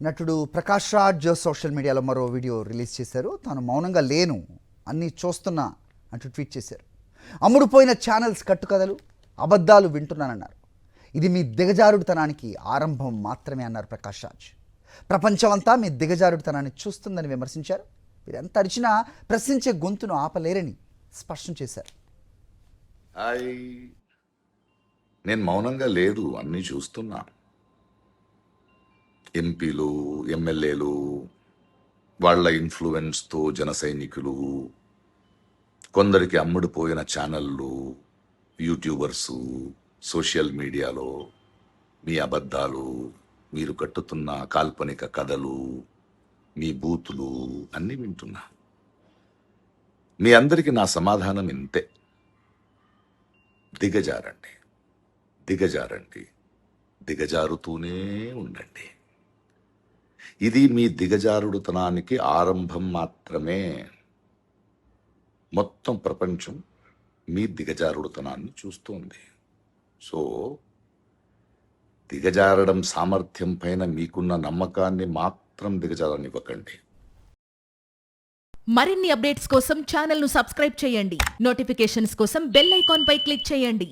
నటుడు ప్రకాష్ రాజ్ సోషల్ మీడియాలో మరో వీడియో రిలీజ్ చేశారు. తాను మౌనంగా లేను, అన్నీ చూస్తున్నా అంటూ ట్వీట్ చేశారు. అమ్ముడుపోయిన ఛానల్స్ కట్టుకథలు, అబద్ధాలు వింటున్నానన్నారు. ఇది మీ దిగజారుడుతనానికి ఆరంభం మాత్రమే అన్నారు ప్రకాష్ రాజ్. ప్రపంచమంతా మీ దిగజారుడుతనాన్ని చూస్తుందని విమర్శించారు. మీరు ఎంత అరిచినా ప్రశ్నించే గొంతును ఆపలేరని స్పష్టం చేశారు. నేను మౌనంగా లేదు, అన్నీ చూస్తున్నా. ఎంపీలు, ఎమ్మెల్యేలు, వాళ్ళ ఇన్ఫ్లుయెన్స్తో జన సైనికులు, కొందరికి అమ్ముడుపోయిన ఛానళ్ళు, యూట్యూబర్సు, సోషల్ మీడియాలో మీ అబద్ధాలు, మీరు కట్టుతున్న కాల్పనిక కథలు, మీ బూతులు అన్నీ వింటున్నా. మీ అందరికీ నా సమాధానం ఇంతే: దిగజారండి, దిగజారండి, దిగజారుతూనే ఉండండి. ఇది మీ దిగజారుడుతనానికి ఆరంభం మాత్రమే. మొత్తం ప్రపంచం మీ దిగజారుడుతనాన్ని చూస్తోంది. సో దిగజారడం సామర్థ్యం పైన మీకున్న నమ్మకాన్ని మాత్రం దిగజారనివ్వకండి. మరిన్ని అప్డేట్స్ కోసం ఛానల్ను సబ్స్క్రైబ్ చేయండి. నోటిఫికేషన్స్ కోసం బెల్ ఐకాన్ పై క్లిక్ చేయండి.